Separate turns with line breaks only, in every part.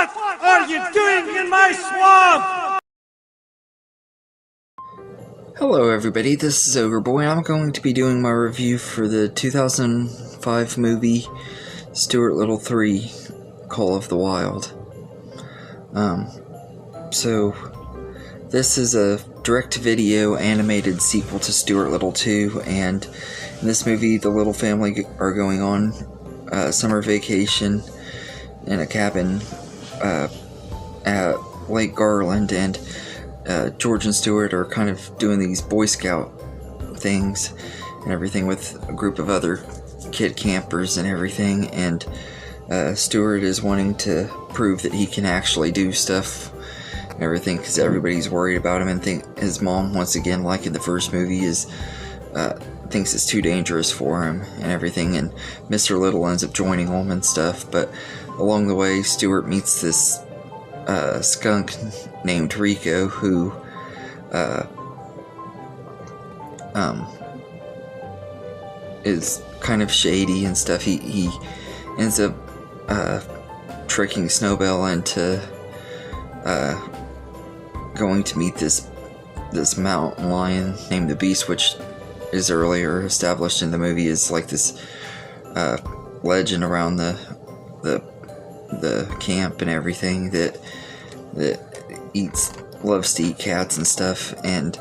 What are you doing in my swamp?
Hello everybody, this is Ogre Boy, and I'm going to be doing my review for the 2005 movie Stuart Little 3, Call of the Wild. So this is a direct-to-video animated sequel to Stuart Little 2, and in this movie the Little family are going on summer vacation in a cabin at Lake Garland, and George and Stuart are kind of doing these Boy Scout things and everything with a group of other kid campers and everything, and Stuart is wanting to prove that he can actually do stuff and everything because everybody's worried about him and think his mom, once again like in the first movie, thinks it's too dangerous for him and everything, and Mr. Little ends up joining him and stuff. But along the way Stuart meets this skunk named Rico who is kind of shady and stuff. He ends up tricking Snowbell into going to meet this mountain lion named the Beast, which is earlier established in the movie is like this legend around the camp and everything that loves to eat cats and stuff, and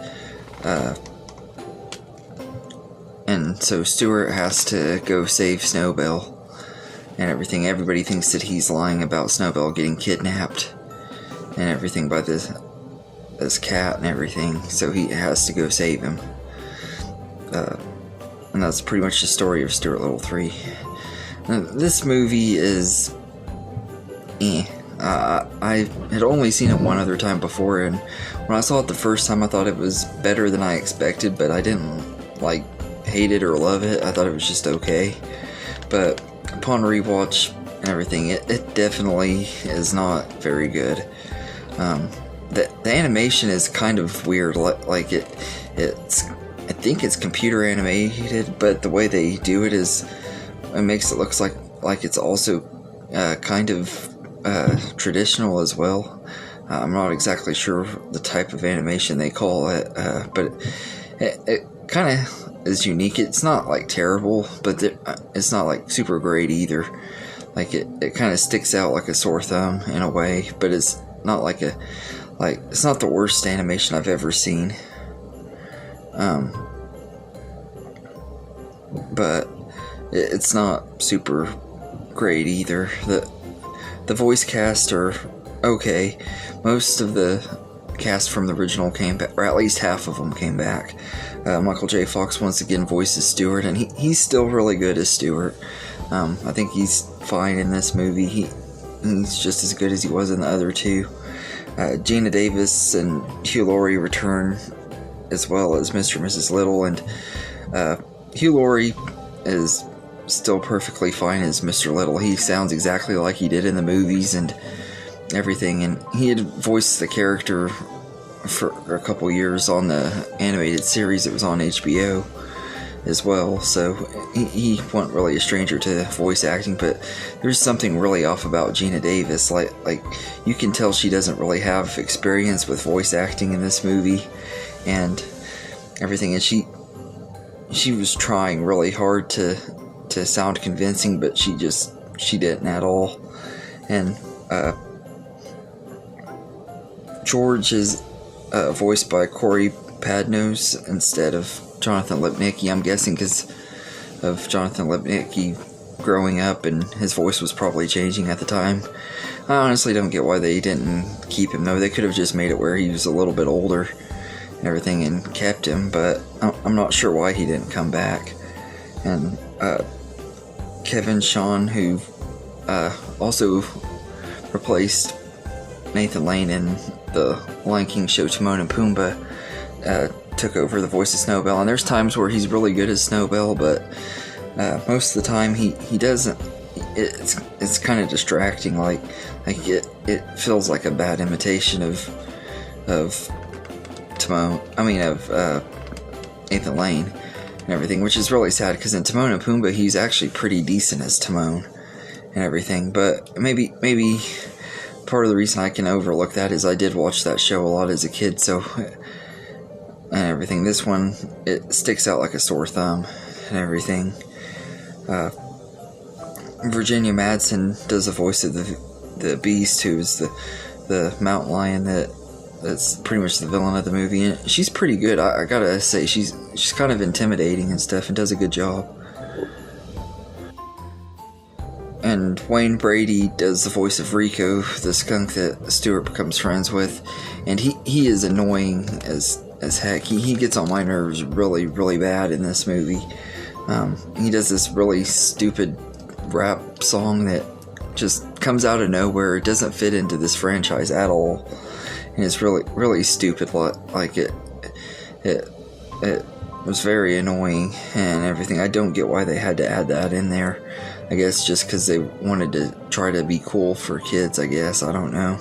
so Stuart has to go save Snowbell and everything. Everybody thinks that he's lying about Snowbell getting kidnapped and everything by this cat and everything, so he has to go save him. And that's pretty much the story of Stuart Little 3. Now, this movie is I had only seen it one other time before, and when I saw it the first time I thought it was better than I expected, but I didn't like hate it or love it. I thought it was just okay. But upon rewatch and everything, it definitely is not very good. The animation is kind of weird, like it's I think it's computer animated, but the way they do it makes it look like it's also kind of traditional as well. I'm not exactly sure the type of animation they call it, but it kind of is unique. It's not like terrible, but it's not like super great either. Like it kind of sticks out like a sore thumb in a way, but it's not it's not the worst animation I've ever seen. But it's not super great either. The voice cast are okay. Most of the cast from the original came back, or at least half of them came back. Michael J. Fox once again voices Stuart, and he's still really good as Stuart. I think he's fine in this movie. He's just as good as he was in the other two. Gina Davis and Hugh Laurie return, as well as Mr. and Mrs. Little, and Hugh Laurie is still perfectly fine as Mr. Little. He sounds exactly like he did in the movies and everything, and he had voiced the character for a couple years on the animated series that was on HBO as well, so he wasn't really a stranger to voice acting. But there's something really off about Gina Davis. Like you can tell she doesn't really have experience with voice acting in this movie and everything, and she was trying really hard to sound convincing, but she didn't at all. And George is voiced by Corey Padnos instead of Jonathan Lipnicki. I'm guessing because of Jonathan Lipnicki growing up, and his voice was probably changing at the time. I honestly don't get why they didn't keep him, though. They could have just made it where he was a little bit older and everything and kept him, but I'm not sure why he didn't come back. And Kevin Shawn, who also replaced Nathan Lane in the Lion King show Timon and Pumbaa, took over the voice of Snowbell. And there's times where he's really good as Snowbell, but most of the time he doesn't. It's kind of distracting. Like it feels like a bad imitation of Timon. Of Nathan Lane and everything, which is really sad, because in Timon and Pumbaa he's actually pretty decent as Timon and everything. But maybe part of the reason I can overlook that is I did watch that show a lot as a kid, so, and everything. This one, it sticks out like a sore thumb and everything. Virginia Madsen does the voice of the Beast, who is the mountain lion that's pretty much the villain of the movie, and she's pretty good. I gotta say, she's kind of intimidating and stuff, and does a good job. And Wayne Brady does the voice of Rico, the skunk that Stuart becomes friends with, and he is annoying as heck. He gets on my nerves really, really bad in this movie. He does this really stupid rap song that just comes out of nowhere. It doesn't fit into this franchise at all, and it's really, really stupid. Like it was very annoying and everything. I don't get why they had to add that in there. I guess just because they wanted to try to be cool for kids, I guess. I don't know.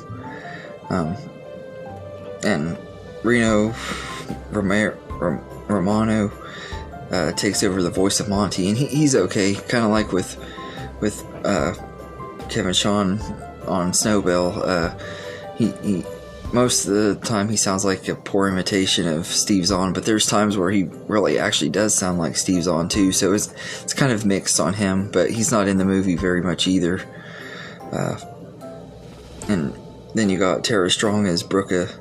And Reno Romano takes over the voice of Monty, and he's okay. Kind of like with Kevin Shawn on Snowbell. He most of the time he sounds like a poor imitation of Steve Zahn, but there's times where he really actually does sound like Steve Zahn too, so it's kind of mixed on him, but he's not in the movie very much either. And then you got Tara Strong as Brooke,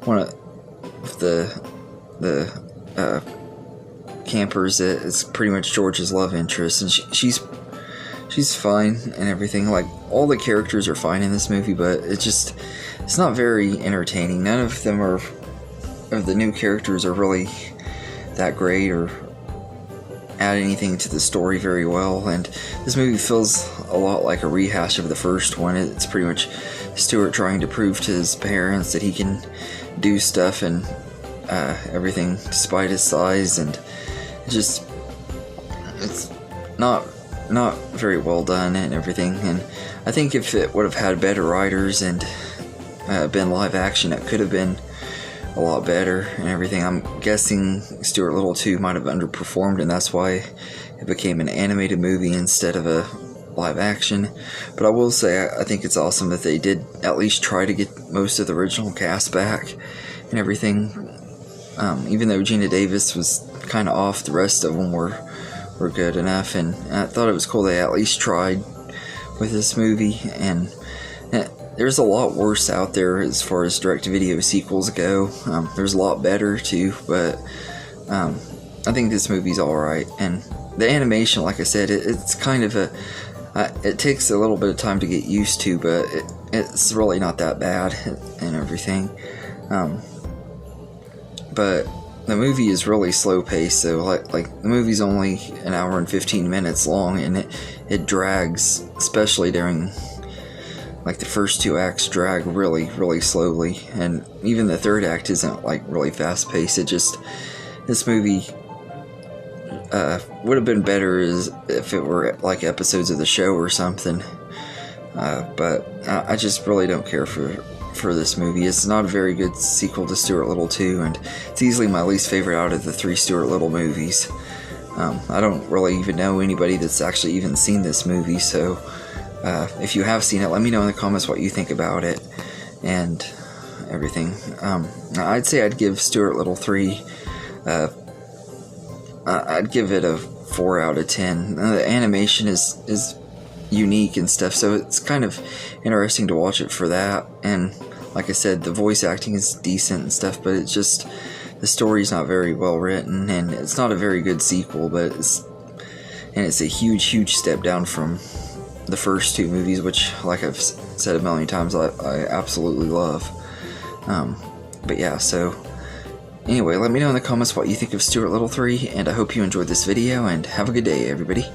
one of the campers that is pretty much George's love interest, and she's fine and everything. Like, all the characters are fine in this movie, but it's not very entertaining. None of them of the new characters are really that great or add anything to the story very well, and this movie feels a lot like a rehash of the first one. It's pretty much Stuart trying to prove to his parents that he can do stuff and everything despite his size, and it's not very well done and everything. And I think if it would have had better writers and been live action, it could have been a lot better and everything. I'm guessing Stuart Little 2 might have underperformed, and that's why it became an animated movie instead of a live action. But I will say, I think it's awesome that they did at least try to get most of the original cast back and everything. Even though Gina Davis was kind of off, the rest of them were good enough, and I thought it was cool they at least tried with this movie. And there's a lot worse out there as far as direct-to-video sequels go. There's a lot better too, but I think this movie's alright. And the animation, like I said, it's kind of it takes a little bit of time to get used to, but it's really not that bad and everything. But the movie is really slow paced, so like the movie's only an hour and 15 minutes long, and it drags, especially during like the first two acts drag really, really slowly, and even the third act isn't like really fast paced. This movie would have been better if it were like episodes of the show or something, but I just really don't care for this movie. It's not a very good sequel to Stuart Little 2, and it's easily my least favorite out of the 3 Stuart Little movies. I don't really even know anybody that's actually even seen this movie, so if you have seen it, let me know in the comments what you think about it and everything. I'd say I'd give Stuart Little 3, I'd give it a 4 out of 10. The animation is unique and stuff, so it's kind of interesting to watch it for that. And like I said, the voice acting is decent and stuff, but it's just, the story's not very well written, and it's not a very good sequel, but it's a huge step down from the first 2 movies, which, like I've said a million times, I absolutely love. But yeah, so anyway, let me know in the comments what you think of Stuart Little 3, and I hope you enjoyed this video, and have a good day, everybody.